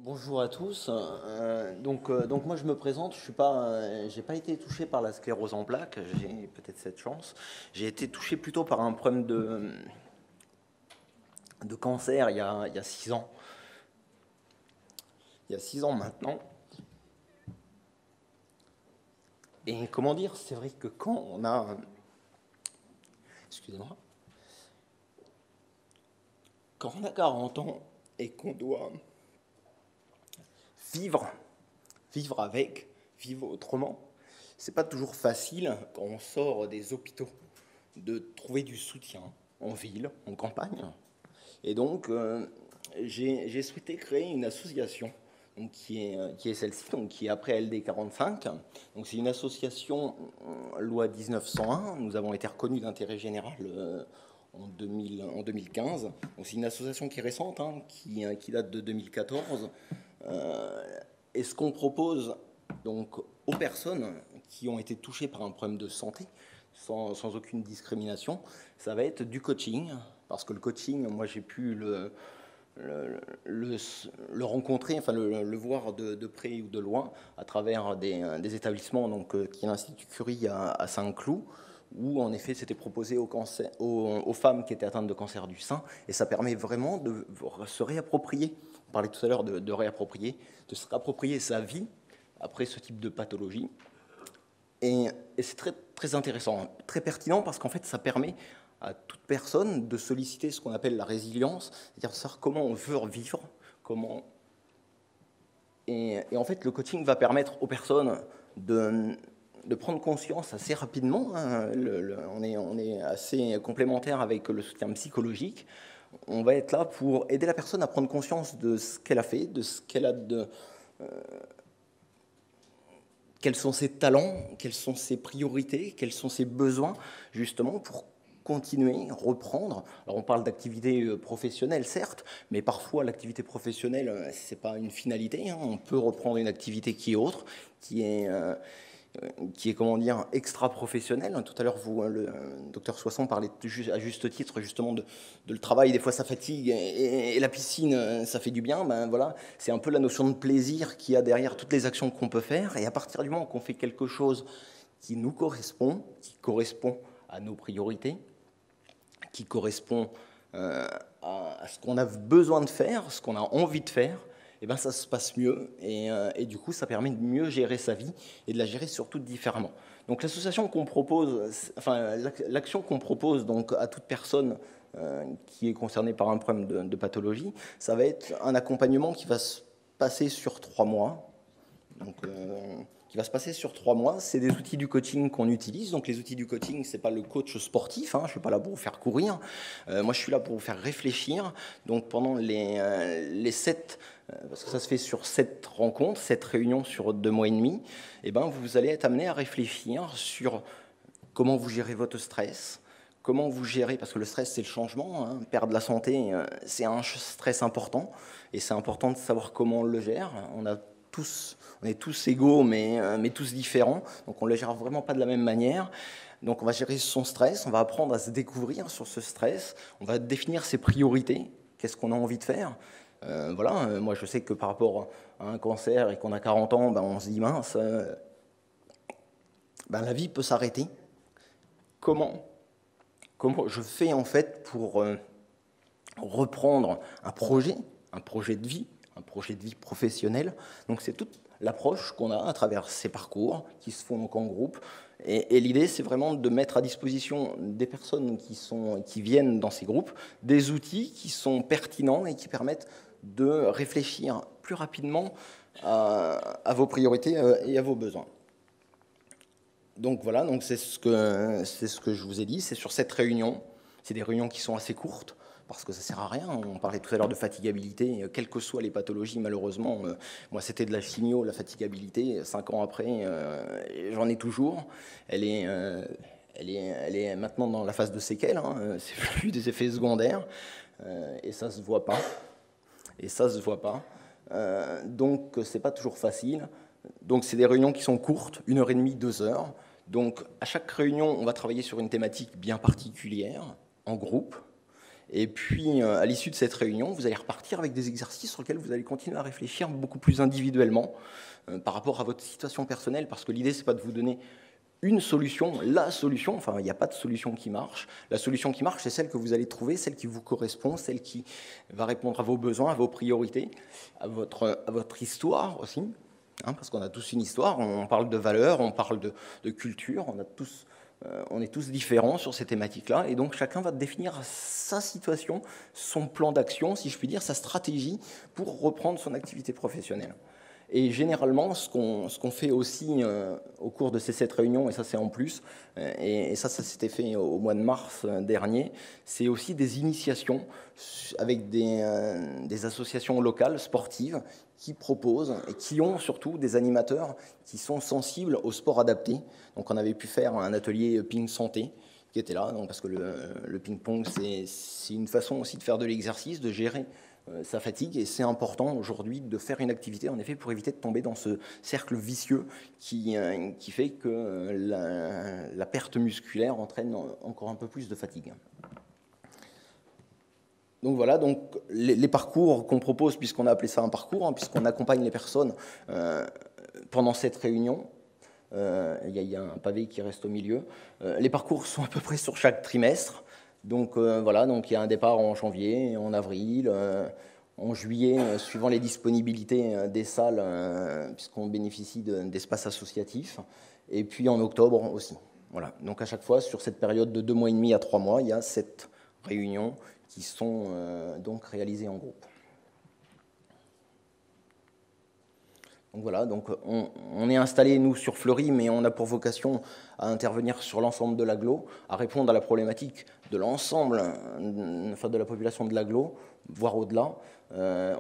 Bonjour à tous. Donc moi je me présente, j'ai pas été touché par la sclérose en plaques, j'ai peut-être cette chance. J'ai été touché plutôt par un problème de cancer il y a 6 ans. Il y a 6 ans maintenant. Et comment dire, c'est vrai que excusez-moi, quand on a 40 ans et qu'on doit vivre, vivre avec, vivre autrement, c'est pas toujours facile quand on sort des hôpitaux de trouver du soutien en ville, en campagne. Et donc, j'ai souhaité créer une association donc, qui est celle-ci, donc, qui est après LD 45. Donc, c'est une association loi 1901. Nous avons été reconnus d'intérêt général en 2015. Donc, c'est une association qui est récente, hein, qui date de 2014. Et ce qu'on propose donc, aux personnes qui ont été touchées par un problème de santé, sans aucune discrimination, ça va être du coaching, parce que le coaching, moi j'ai pu le rencontrer, enfin le voir de près ou de loin, à travers des établissements, donc, qui est l'Institut Curie à Saint-Cloud, où en effet c'était proposé aux femmes qui étaient atteintes de cancer du sein, et ça permet vraiment de se réapproprier, on parlait tout à l'heure de réapproprier, de se réapproprier sa vie après ce type de pathologie. Et c'est très, très intéressant, très pertinent, parce qu'en fait, ça permet à toute personne de solliciter ce qu'on appelle la résilience, c'est-à-dire de savoir comment on veut vivre, comment... Et en fait, le coaching va permettre aux personnes de prendre conscience assez rapidement, hein. On est assez complémentaire avec le soutien psychologique. On va être là pour aider la personne à prendre conscience de ce qu'elle a fait, de ce qu'elle a quels sont ses talents, quelles sont ses priorités, quels sont ses besoins, justement, pour continuer, reprendre. Alors on parle d'activité professionnelle, certes, mais parfois l'activité professionnelle, ce n'est pas une finalité, hein. On peut reprendre une activité qui est autre, qui est comment dire, extra-professionnelle. Tout à l'heure, le docteur Soisson parlait à juste titre justement de le travail, des fois ça fatigue, et la piscine, ça fait du bien. Ben voilà, c'est un peu la notion de plaisir qu'il y a derrière toutes les actions qu'on peut faire, et à partir du moment qu'on fait quelque chose qui nous correspond, qui correspond à nos priorités, qui correspond à ce qu'on a besoin de faire, ce qu'on a envie de faire, et ben ça se passe mieux, et du coup ça permet de mieux gérer sa vie et de la gérer surtout différemment. Donc l'association qu'on propose, enfin l'action qu'on propose donc à toute personne qui est concernée par un problème de pathologie, ça va être un accompagnement qui va se passer sur 3 mois. Donc, qui va se passer sur 3 mois. C'est des outils du coaching qu'on utilise. Donc les outils du coaching, c'est pas le coach sportif, hein, je suis pas là pour vous faire courir. Moi, je suis là pour vous faire réfléchir. Donc pendant les 7, parce que ça se fait sur 7 rencontres, 7 réunions sur 2 mois et demi, et ben, vous allez être amené à réfléchir sur comment vous gérez votre stress, comment vous gérez, parce que le stress c'est le changement, hein, perdre la santé, c'est un stress important, et c'est important de savoir comment on le gère. On est tous égaux, mais tous différents, donc on ne le gère vraiment pas de la même manière. Donc on va gérer son stress, on va apprendre à se découvrir sur ce stress, on va définir ses priorités, qu'est-ce qu'on a envie de faire. Voilà, moi je sais que par rapport à un cancer et qu'on a 40 ans, ben, on se dit mince, ben, la vie peut s'arrêter. Comment je fais en fait pour reprendre un projet de vie, un projet de vie professionnel. Donc c'est toute l'approche qu'on a à travers ces parcours qui se font donc en groupe. Et l'idée, c'est vraiment de mettre à disposition des personnes qui viennent dans ces groupes des outils qui sont pertinents et qui permettent de réfléchir plus rapidement à vos priorités et à vos besoins. Donc voilà, donc c'est ce que je vous ai dit, c'est sur cette réunion. C'est des réunions qui sont assez courtes, parce que ça ne sert à rien. On parlait tout à l'heure de fatigabilité, quelles que soient les pathologies, malheureusement. Moi, c'était de la chimio, la fatigabilité. 5 ans après, j'en ai toujours. Elle est maintenant dans la phase de séquelles, hein. C'est plus des effets secondaires, et ça se voit pas. Donc, c'est pas toujours facile. Donc, c'est des réunions qui sont courtes, 1h30, 2 heures. Donc, à chaque réunion, on va travailler sur une thématique bien particulière, en groupe. Et puis, à l'issue de cette réunion, vous allez repartir avec des exercices sur lesquels vous allez continuer à réfléchir beaucoup plus individuellement par rapport à votre situation personnelle, parce que l'idée, c'est pas de vous donner une solution, la solution, enfin, il n'y a pas de solution qui marche. La solution qui marche, c'est celle que vous allez trouver, celle qui vous correspond, celle qui va répondre à vos besoins, à vos priorités, à votre histoire aussi, hein, parce qu'on a tous une histoire, on parle de valeurs, on parle de culture, on est tous différents sur ces thématiques-là, et donc chacun va définir sa situation, son plan d'action, si je puis dire, sa stratégie pour reprendre son activité professionnelle. Et généralement, ce qu'on fait aussi au cours de ces 7 réunions, et ça c'est en plus, et ça s'était fait au mois de mars dernier, c'est aussi des initiations avec des associations locales sportives qui proposent et qui ont surtout des animateurs qui sont sensibles au sport adapté. Donc on avait pu faire un atelier ping santé qui était là, donc parce que le ping-pong c'est une façon aussi de faire de l'exercice, de gérer sa fatigue, et c'est important aujourd'hui de faire une activité, en effet, pour éviter de tomber dans ce cercle vicieux qui fait que la perte musculaire entraîne encore un peu plus de fatigue. Donc voilà, donc les parcours qu'on propose, puisqu'on a appelé ça un parcours, hein, puisqu'on accompagne les personnes pendant cette réunion, il y a un pavé qui reste au milieu. Les parcours sont à peu près sur chaque trimestre. Donc voilà, donc il y a un départ en janvier, en avril, en juillet, suivant les disponibilités des salles, puisqu'on bénéficie d'espaces associatifs, et puis en octobre aussi. Voilà. Donc à chaque fois, sur cette période de 2 mois et demi à 3 mois, il y a 7 réunions qui sont donc réalisées en groupe. Donc voilà, donc on est installé, nous, sur Fleury, mais on a pour vocation à intervenir sur l'ensemble de l'agglo, à répondre à la problématique de l'ensemble, enfin de la population de l'agglo, voire au-delà. Moi,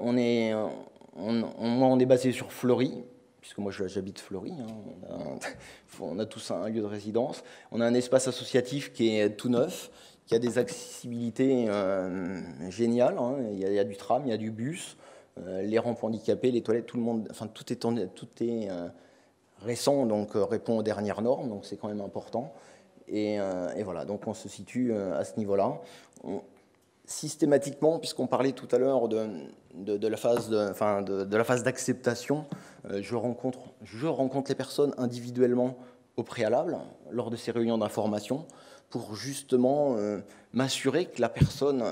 on est basé sur Fleury, puisque moi j'habite Fleury, hein, on a tous un lieu de résidence. On a un espace associatif qui est tout neuf, qui a des accessibilités géniales, hein. Il y a du tram, il y a du bus. Les rampes handicapées, les toilettes, tout le monde, enfin tout est récent, donc répond aux dernières normes, donc c'est quand même important. Et voilà, donc on se situe à ce niveau-là. Systématiquement, puisqu'on parlait tout à l'heure de la phase d'acceptation, je rencontre les personnes individuellement au préalable lors de ces réunions d'information pour justement m'assurer que la personne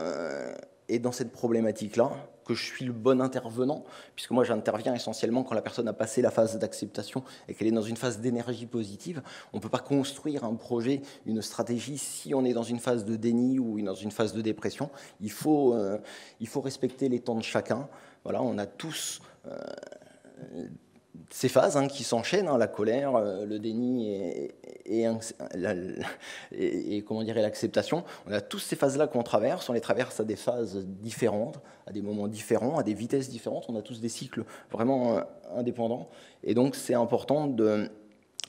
est dans cette problématique-là, que je suis le bon intervenant, puisque moi j'interviens essentiellement quand la personne a passé la phase d'acceptation et qu'elle est dans une phase d'énergie positive. On ne peut pas construire un projet, une stratégie, si on est dans une phase de déni ou dans une phase de dépression. Il faut respecter les temps de chacun. Voilà, on a tous ces phases qui s'enchaînent, la colère, le déni et comment dire, l'acceptation. On a tous ces phases-là qu'on traverse, on les traverse à des phases différentes, à des moments différents, à des vitesses différentes, on a tous des cycles vraiment indépendants, et donc c'est important de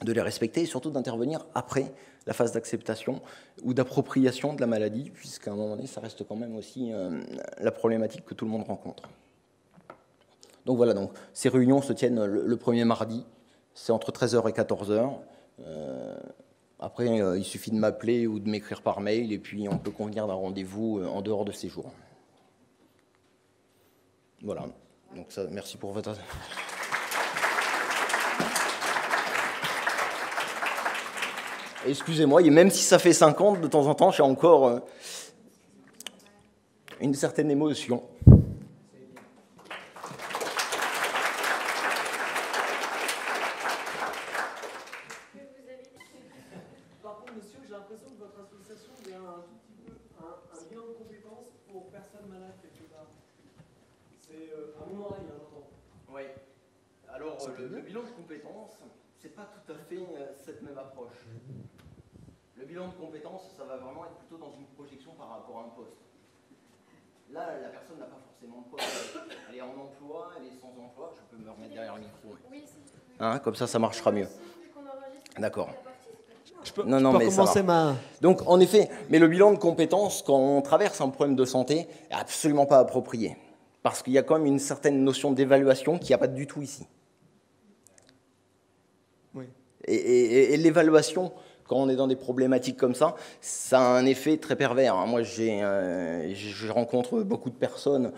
les respecter et surtout d'intervenir après la phase d'acceptation ou d'appropriation de la maladie, puisqu'à un moment donné, ça reste quand même aussi la problématique que tout le monde rencontre. Donc voilà, donc, ces réunions se tiennent le premier mardi, c'est entre 13h et 14h. Après, il suffit de m'appeler ou de m'écrire par mail, et puis on peut convenir d'un rendez-vous en dehors de ces jours. Voilà, donc ça, merci pour votre attention. Excusez-moi, et même si ça fait 50, de temps en temps, j'ai encore une certaine émotion. Le bilan de compétences, c'est pas tout à fait cette même approche. Le bilan de compétences, ça va vraiment être plutôt dans une projection par rapport à un poste. Là, la personne n'a pas forcément de poste. Elle est en emploi, elle est sans emploi. Je peux me remettre derrière le micro. Oui. Comme ça marchera mieux. D'accord. Je peux commencer ma... Donc, en effet, mais le bilan de compétences, quand on traverse un problème de santé, est absolument pas approprié. Parce qu'il y a quand même une certaine notion d'évaluation qu'il n'y a pas du tout ici. Oui. Et l'évaluation quand on est dans des problématiques comme ça a un effet très pervers. Moi, je rencontre beaucoup de personnes,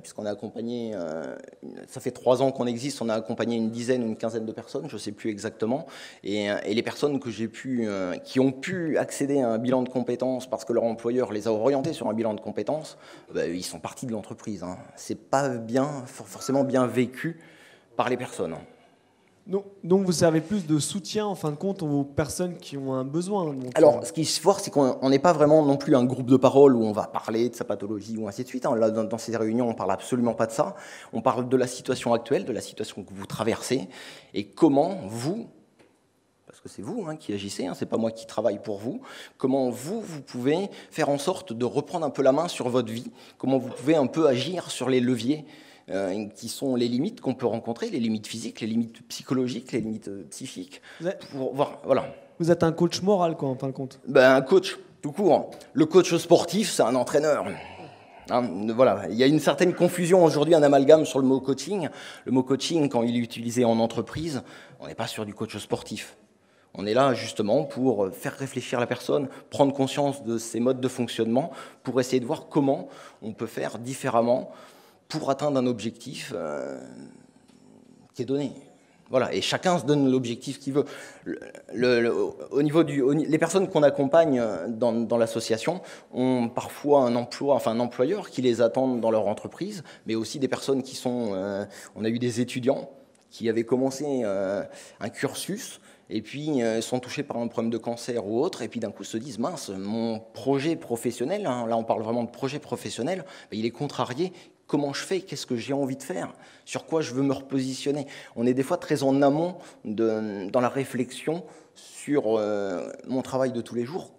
puisqu'on a accompagné, ça fait 3 ans qu'on existe, on a accompagné une dizaine ou une quinzaine de personnes, je ne sais plus exactement, et les personnes que qui ont pu accéder à un bilan de compétences parce que leur employeur les a orientés sur un bilan de compétences, ils sont partis de l'entreprise. Ce n'est pas forcément bien vécu par les personnes. Donc vous servez plus de soutien en fin de compte aux personnes qui ont un besoin. Donc alors, ce qui se force, c'est qu'on n'est pas vraiment non plus un groupe de parole où on va parler de sa pathologie ou ainsi de suite. Là, dans ces réunions, on ne parle absolument pas de ça. On parle de la situation actuelle, de la situation que vous traversez et comment vous, parce que c'est vous qui agissez, c'est pas moi qui travaille pour vous, comment vous pouvez faire en sorte de reprendre un peu la main sur votre vie, comment vous pouvez un peu agir sur les leviers qui sont les limites qu'on peut rencontrer, les limites physiques, les limites psychologiques, les limites psychiques. Voilà. Vous êtes un coach moral, quoi, en fin de compte. Un coach, tout court. Le coach sportif, c'est un entraîneur. Voilà. Il y a une certaine confusion aujourd'hui, un amalgame sur le mot coaching. Le mot coaching, quand il est utilisé en entreprise, on n'est pas sur du coach sportif. On est là justement pour faire réfléchir la personne, prendre conscience de ses modes de fonctionnement, pour essayer de voir comment on peut faire différemment pour atteindre un objectif qui est donné. Voilà, et chacun se donne l'objectif qu'il veut. Les personnes qu'on accompagne dans l'association ont parfois un employeur qui les attend dans leur entreprise, mais aussi des personnes qui sont... on a eu des étudiants qui avaient commencé un cursus et puis sont touchés par un problème de cancer ou autre, et puis d'un coup se disent « mince, mon projet professionnel, là on parle vraiment de projet professionnel, il est contrarié. Comment je fais? Qu'est-ce que j'ai envie de faire? Sur quoi je veux me repositionner ?» On est des fois très en amont dans la réflexion sur mon travail de tous les jours.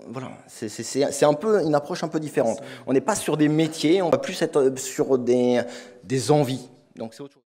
Voilà, c'est un peu une approche un peu différente. On n'est pas sur des métiers, on va plus être sur des envies. Donc c'est autre chose.